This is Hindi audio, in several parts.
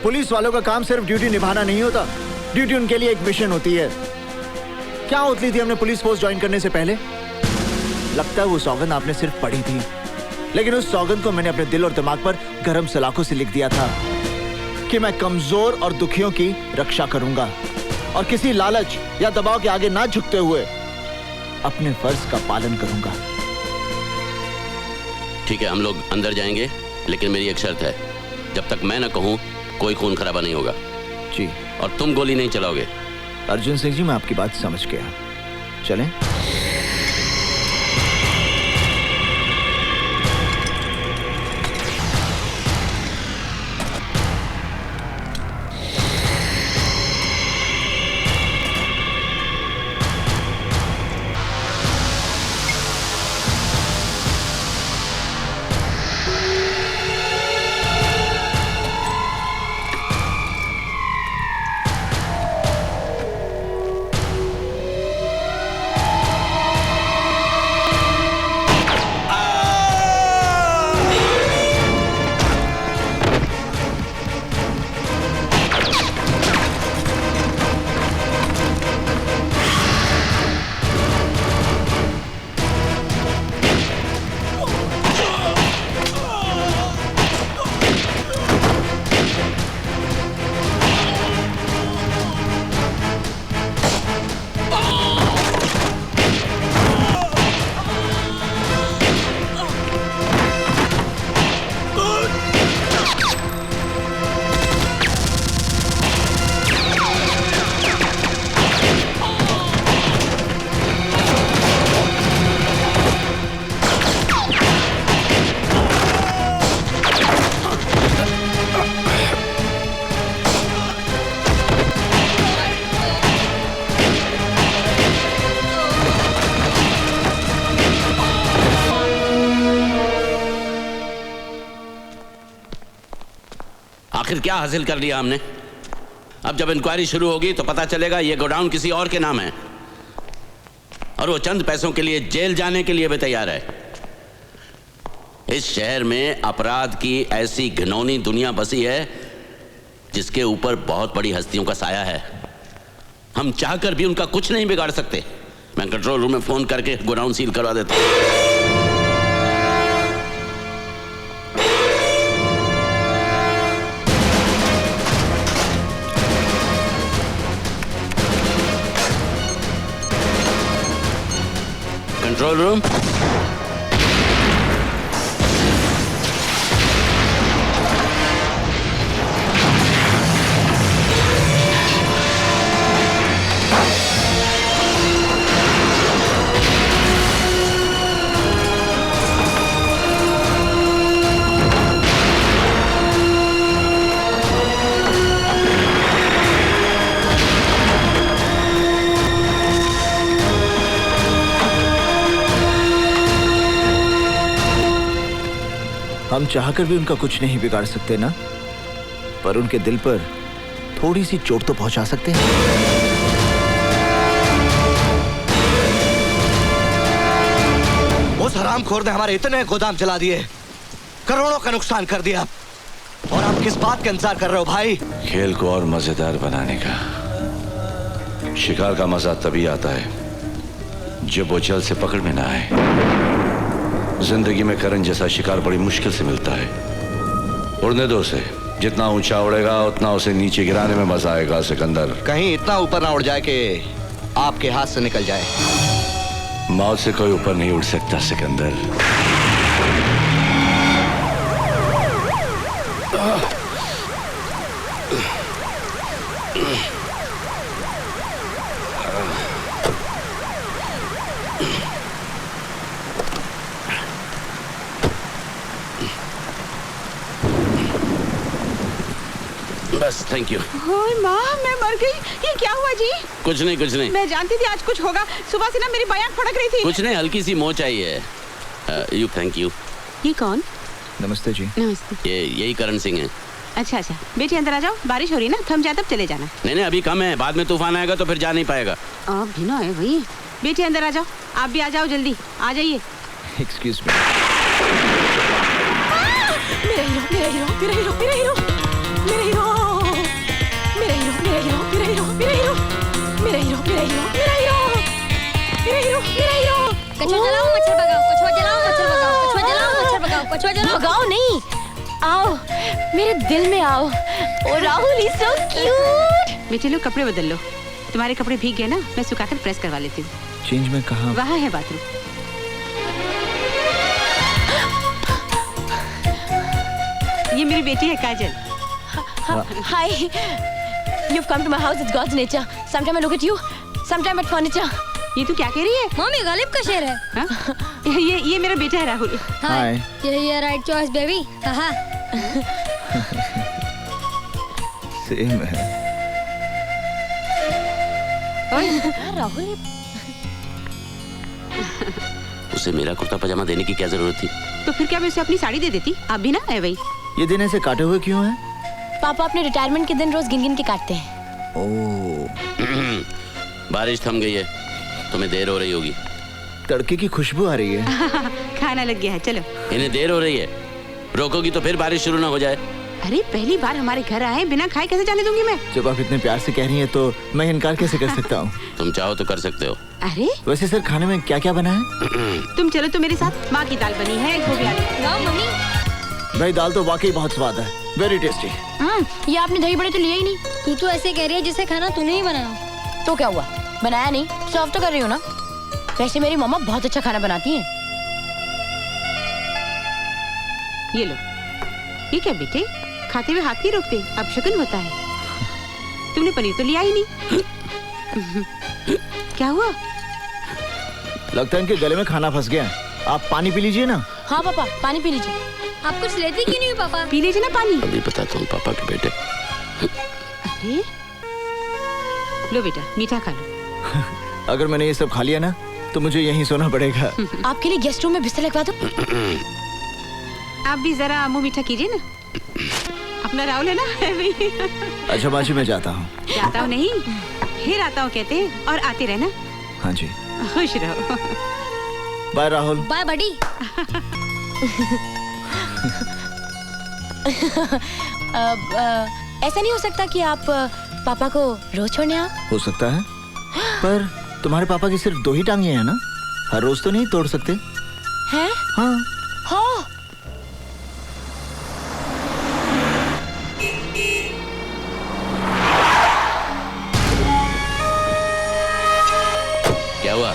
पुलिस वालों का काम सिर्फ ड्यूटी निभाना नहीं होता, ड्यूटी उनके लिए एक मिशन होती है। क्या उतली थी हमने पुलिस फोर्स ज्वाइन करने से पहले? लगता है वो सौगंध आपने सिर्फ पढ़ी थी, लेकिन उस सौगंध को मैंने अपने दिल और दिमाग पर गरम सलाखों से लिख दिया था कि मैं कमजोर और दुखियों की रक्षा करूंगा और किसी लालच या दबाव के आगे ना झुकते हुए अपने फर्ज का पालन करूंगा। ठीक है, हम लोग अंदर जाएंगे, लेकिन मेरी एक शर्त है, जब तक मैं ना कहूं कोई खून खराबा नहीं होगा। जी। और तुम गोली नहीं चलाओगे। अर्जुन सिंह जी, मैं आपकी बात समझ गया। चलें? आखिर क्या हासिल कर लिया हमने? अब जब इंक्वायरी शुरू होगी तो पता चलेगा ये गोडाउन किसी और के नाम है और वो चंद पैसों के लिए जेल जाने के लिए भी तैयार है। इस शहर में अपराध की ऐसी घिनौनी दुनिया बसी है जिसके ऊपर बहुत बड़ी हस्तियों का साया है। हम चाहकर भी उनका कुछ नहीं बिगाड़ सकते। मैं कंट्रोल रूम में फोन करके गोडाउन सील करवा देता हूं। कंट्रोल रूम, हम चाहकर भी उनका कुछ नहीं बिगाड़ सकते ना, पर उनके दिल पर थोड़ी सी चोट तो पहुंचा सकते हैं। उस हरामखोर ने हमारे इतने गोदाम जला दिए, करोड़ों का नुकसान कर दिया, और आप किस बात का इंतजार कर रहे हो भाई? खेल को और मजेदार बनाने का। शिकार का मजा तभी आता है जब वो जल से पकड़ में ना आए। जिंदगी में करण जैसा शिकार बड़ी मुश्किल से मिलता है। उड़ने दो उसे, जितना ऊंचा उड़ेगा उतना उसे नीचे गिराने में मजा आएगा सिकंदर। कहीं इतना ऊपर ना उड़ जाए कि आपके हाथ से निकल जाए। मौत से कोई ऊपर नहीं उड़ सकता सिकंदर। बस, थैंक यू। ओए माँ, मैं मर गई। ये क्या हुआ जी? कुछ नहीं, कुछ नहीं। मैं जानती थी आज कुछ होगा। सुबह से ना मेरी बयान फड़क रही थी। कुछ नहीं, हल्की सी मोच आई है। You, thank you. ये कौन? नमस्ते जी। नमस्ते। यही करण सिंह है। अच्छा अच्छा, बेटी अंदर आ जाओ। बारिश हो रही ना, थम जाए तब चले जाना। नहीं नहीं, अभी कम है, बाद में तूफान आएगा तो फिर जा नहीं पाएगा। आप भी ना आए भाई। बेटी अंदर आ जाओ। आप भी आ जाओ, जल्दी आ जाइए। Excuse me. मेरा हीरो, मेरा हीरो, मेरा हीरो, मेरा हीरो, मेरा हीरो। वाओ नहीं, आओ मेरे दिल में आओ। ओ राहुल इज सो क्यूट। बेटे लो कपड़े बदल लो, तुम्हारे कपड़े भीग गए ना, मैं सुखाकर प्रेस करवा लेती हूँ। चेंज में कहाँ? वहाँ है बाथरूम। ये मेरी बेटी है काजल। Hi, you've come to my house. It's God's nature. Sometime I look at you, sometime at furniture. ये तू क्या कह रही है? मम्मी गालिब का शेर है। हाँ? ये मेरा बेटा है राहुल। हाय। यही है राइट चॉइस बेबी। हाँ। सेम है। राहुल उसे मेरा कुर्ता पजामा देने की क्या जरूरत थी? तो फिर क्या मैं उसे अपनी साड़ी दे देती? आप भी ना है भाई। ये दिन ऐसे काटे हुए क्यों हैं? पापा अपने रिटायरमेंट के दिन रोज गिन गिन के काटते हैं। ओह, बारिश थम गई है, तुम्हें देर हो रही होगी। तड़के की खुशबू आ रही है। खाना लग गया है, चलो। इन्हें देर हो रही है, रोकोगी तो फिर बारिश शुरू ना हो जाए। अरे पहली बार हमारे घर आए, बिना खाए कैसे जाने दूंगी मैं? जब आप इतने प्यार से कह रही हैं तो मैं इनकार कैसे कर सकता हूँ? तुम चाहो तो कर सकते हो। अरे वैसे सर खाने में क्या क्या बना है? तुम चलो तो मेरे साथ। माँ की दाल बनी है, गोभी आलू। वाह मम्मी। भाई दाल तो वाकई बहुत स्वाद है, वेरी टेस्टी। ये आपने दही बड़े तो लिए ही नहीं। तू तो ऐसे कह रही है जिसे खाना तूने ही बनाया। तो क्या हुआ, बनाया नहीं, सर्व तो कर रही हो ना। वैसे मेरी मम्मा बहुत अच्छा खाना बनाती हैं। ये लो। ये क्या बेटे, खाते हुए हाथ नहीं रोकते, अब शगुन होता है। तुमने पनीर तो लिया ही नहीं। क्या हुआ? लगता है इनके गले में खाना फंस गया। आप पानी पी लीजिए ना। हाँ पापा पानी पी लीजिए। आप कुछ लेते क्यों नहीं पापा? पी लीजिए ना पानी। अभी बताता हूँ पापा के बेटे। अरे लो बेटा, मीठा खा लो। अगर मैंने ये सब खा लिया ना तो मुझे यहीं सोना पड़ेगा। आपके लिए गेस्ट रूम में बिस्तर लगवा दो। आप भी जरा मुंह मीठा कीजिए ना। अपना राहुल है ना, है भाई। अच्छा बाजी मैं जाता हूँ। जाता हूँ नहीं, फिर आता हूँ कहते हैं, और आते रहना। हाँ जी, खुश रहो। बाय राहुल। Bye buddy. ऐसा नहीं हो सकता कि आप पापा को रोज छोड़ने आओ? हो सकता है, पर तुम्हारे पापा की सिर्फ 2 ही टांगे हैं ना, हर रोज तो नहीं तोड़ सकते। हैं? हाँ। हाँ। क्या हुआ?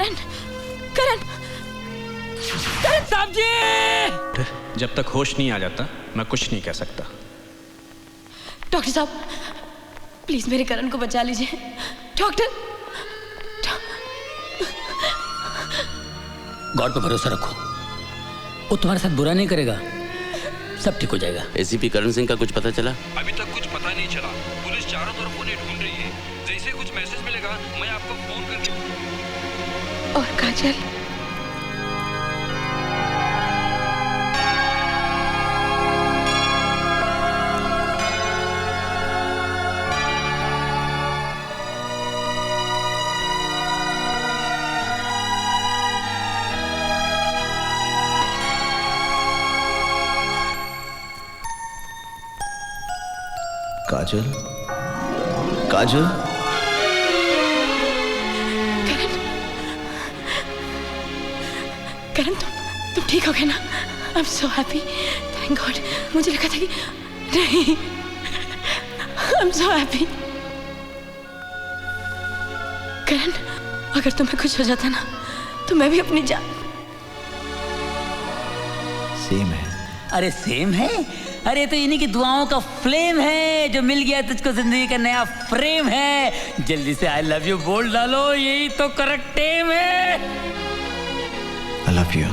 करण करण करण साहब जी! जब तक होश नहीं आ जाता मैं कुछ नहीं कह सकता। डॉक्टर साहब प्लीज मेरे करण को बचा लीजिए। डॉक्टर गॉड पे भरोसा रखो, वो तुम्हारे साथ बुरा नहीं करेगा, सब ठीक हो जाएगा। एसीपी करण सिंह का कुछ पता चला? अभी तक कुछ पता नहीं चला। पुलिस चारों तरफ उन्हें ढूंढ रही है। जैसे कुछ मैसेज मिलेगा मैं आपको फोन करके। और काजल काजल काजल करण तुम ठीक हो गए ना? I am so happy, thank God. मुझे लगा था कि नहीं। I am so happy. करण अगर तुम्हें कुछ हो जाता ना तो मैं भी अपनी जान। सेम है। अरे सेम है? अरे तो इन्हीं की दुआओं का फ्लेम है जो मिल गया तुझको जिंदगी का नया फ्रेम है। जल्दी से आई लव यू बोल डालो, यही तो करेक्ट टेम है। I love you.